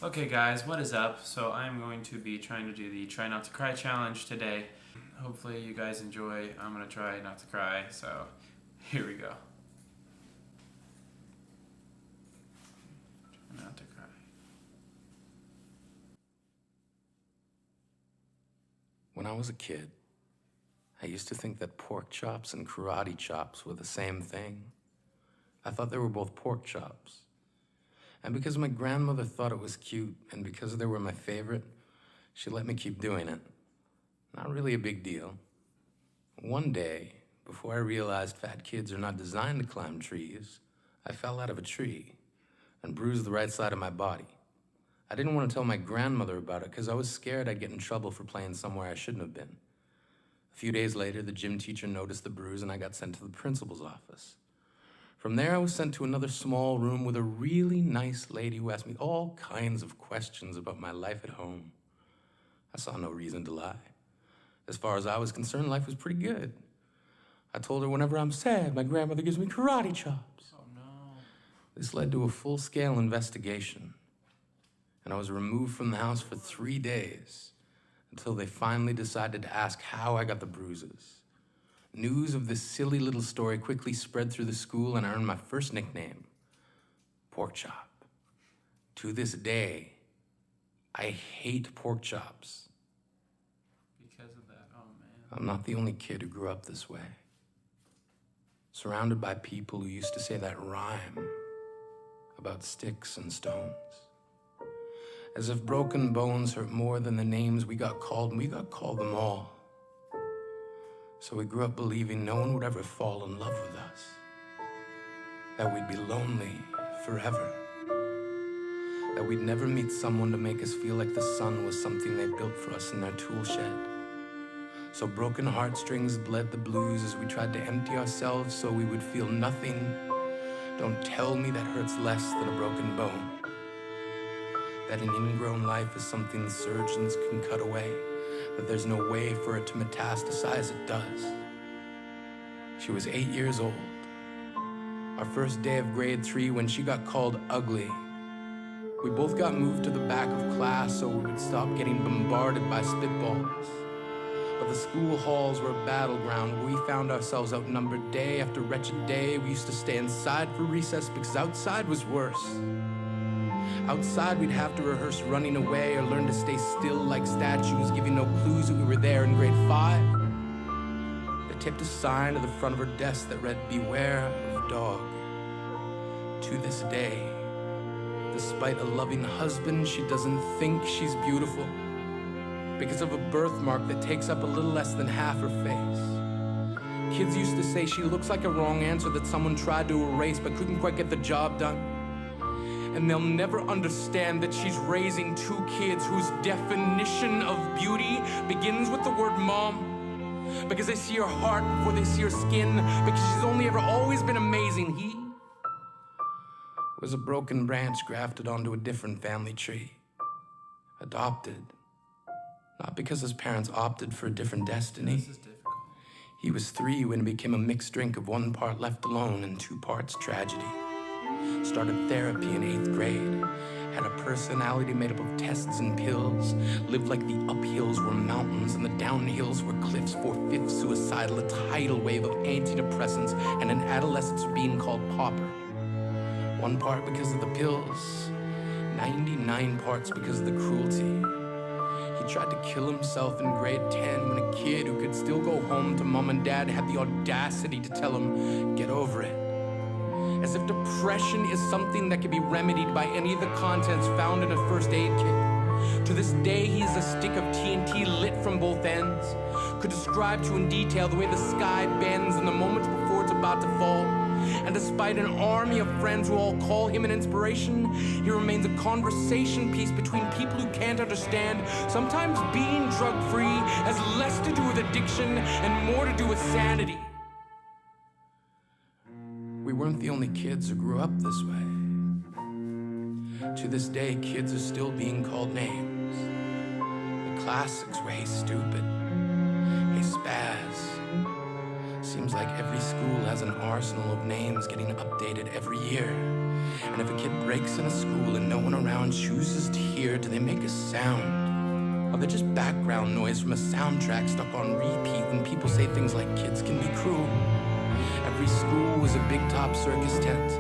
Okay guys, what is up? So I'm going to be trying to do the Try Not to Cry challenge today. Hopefully you guys enjoy. I'm going to try not to cry, so here we go. Try not to cry. When I was a kid, I used to think that pork chops and karate chops were the same thing. I thought they were both pork chops. And because my grandmother thought it was cute, and because they were my favorite, she let me keep doing it. Not really a big deal. One day, before I realized fat kids are not designed to climb trees, I fell out of a tree and bruised the right side of my body. I didn't want to tell my grandmother about it because I was scared I'd get in trouble for playing somewhere I shouldn't have been. A few days later, the gym teacher noticed the bruise and I got sent to the principal's office. From there, I was sent to another small room with a really nice lady who asked me all kinds of questions about my life at home. I saw no reason to lie. As far as I was concerned, life was pretty good. I told her whenever I'm sad, my grandmother gives me karate chops. Oh no. This led to a full-scale investigation, and I was removed from the house for 3 days until they finally decided to ask how I got the bruises. News of this silly little story quickly spread through the school, and I earned my first nickname, Pork Chop. To this day, I hate pork chops. Because of that, oh man. I'm not the only kid who grew up this way. Surrounded by people who used to say that rhyme about sticks and stones. As if broken bones hurt more than the names we got called, and we got called them all. So we grew up believing no one would ever fall in love with us. That we'd be lonely forever. That we'd never meet someone to make us feel like the sun was something they built for us in their tool shed. So broken heartstrings bled the blues as we tried to empty ourselves so we would feel nothing. Don't tell me that hurts less than a broken bone. That an ingrown life is something surgeons can cut away. That there's no way for it to metastasize, it does. She was 8 years old. Our first day of grade 3 when she got called ugly. We both got moved to the back of class so we would stop getting bombarded by spitballs. But the school halls were a battleground where we found ourselves outnumbered day after wretched day. We used to stay inside for recess because outside was worse. Outside, we'd have to rehearse running away or learn to stay still like statues, giving no clues that we were there in grade 5. They taped a sign to the front of her desk that read, "Beware of dog." To this day, despite a loving husband, she doesn't think she's beautiful because of a birthmark that takes up a little less than half her face. Kids used to say she looks like a wrong answer that someone tried to erase but couldn't quite get the job done. And they'll never understand that she's raising 2 kids whose definition of beauty begins with the word mom. Because they see her heart before they see her skin. Because she's only ever always been amazing. He was a broken branch grafted onto a different family tree. Adopted. Not because his parents opted for a different destiny. This is difficult. He was 3 when it became a mixed drink of 1 part left alone and 2 parts tragedy. Started therapy in 8th grade, had a personality made up of tests and pills, lived like the uphills were mountains and the downhills were cliffs, 4/5 suicidal, a tidal wave of antidepressants, and an adolescence being called pauper. 1 part because of the pills, 99 parts because of the cruelty. He tried to kill himself in grade 10 when a kid who could still go home to mom and dad had the audacity to tell him, "Get over it." As if depression is something that can be remedied by any of the contents found in a first aid kit. To this day, he is a stick of TNT lit from both ends. Could describe to you in detail the way the sky bends in the moments before it's about to fall. And despite an army of friends who all call him an inspiration, he remains a conversation piece between people who can't understand. Sometimes being drug-free has less to do with addiction and more to do with sanity. We weren't the only kids who grew up this way. To this day, kids are still being called names. The classics were "Hey Stupid," "Hey Spaz." Seems like every school has an arsenal of names getting updated every year. And if a kid breaks in a school and no one around chooses to hear hear? Do they make a sound? Or they're just background noise from a soundtrack stuck on repeat when people say things like kids can be cruel? Every school was a big-top circus tent,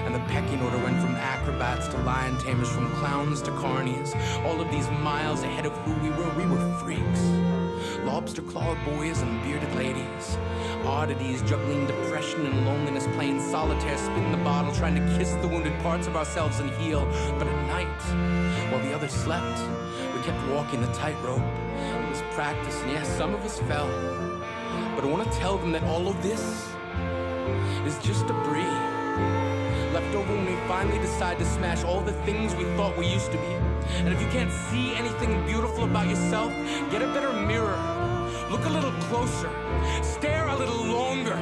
and the pecking order went from acrobats to lion tamers, from clowns to carnies. All of these miles ahead of who we were freaks. Lobster claw boys and bearded ladies. Oddities juggling depression and loneliness, playing solitaire, spin the bottle, trying to kiss the wounded parts of ourselves and heal. But at night, while the others slept, we kept walking the tightrope. It was practice, and yes, some of us fell. But I want to tell them that all of this is just debris left over when we finally decide to smash all the things we thought we used to be. And if you can't see anything beautiful about yourself, get a better mirror. Look a little closer. Stare a little longer.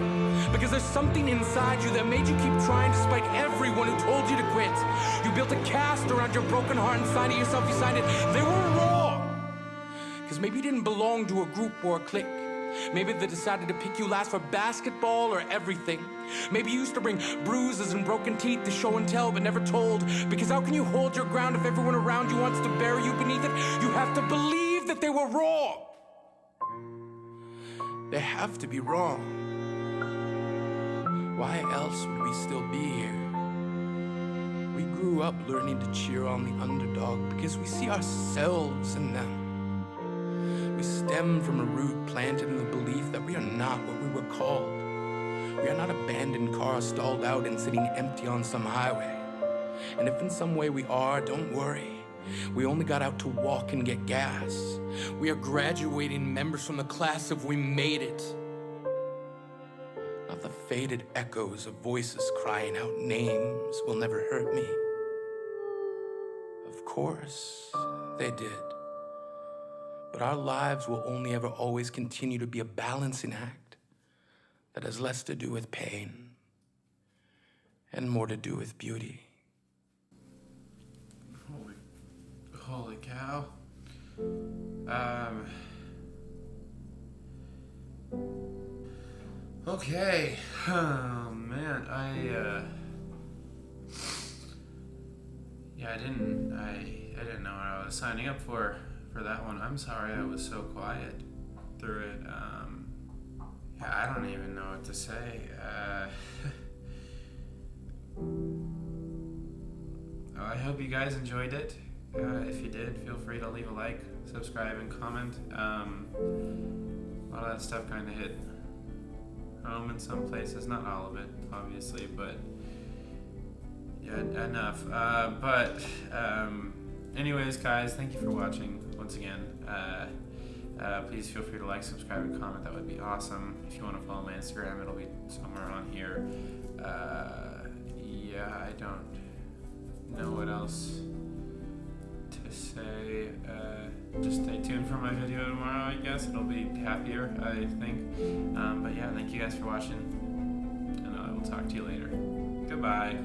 Because there's something inside you that made you keep trying despite everyone who told you to quit. You built a cast around your broken heart and signed it yourself. You signed it. They were raw. Because maybe you didn't belong to a group or a clique. Maybe they decided to pick you last for basketball or everything. Maybe you used to bring bruises and broken teeth to show and tell but never told. Because how can you hold your ground if everyone around you wants to bury you beneath it? You have to believe that they were wrong. They have to be wrong. Why else would we still be here? We grew up learning to cheer on the underdog because we see ourselves in them. We stem from a root planted in the belief that we are not what we were called. We are not abandoned cars stalled out and sitting empty on some highway. And if in some way we are, don't worry. We only got out to walk and get gas. We are graduating members from the class of We Made It. Not the faded echoes of voices crying out names will never hurt me. Of course, they did. But our lives will only ever always continue to be a balancing act that has less to do with pain and more to do with beauty. Holy cow. Okay. Oh man, I didn't know what I was signing up for that one. I'm sorry I was so quiet through it. I don't even know what to say. I hope you guys enjoyed it. If you did, feel free to leave a like, subscribe, and comment. A lot of that stuff kind of hit home in some places. Not all of it, obviously, but yeah, enough. Anyways, guys, thank you for watching once again. Please feel free to like, subscribe, and comment. That would be awesome. If you want to follow my Instagram, it'll be somewhere on here. I don't know what else to say. Just stay tuned for my video tomorrow, I guess. It'll be happier, I think. But yeah, thank you guys for watching, and I will talk to you later. Goodbye.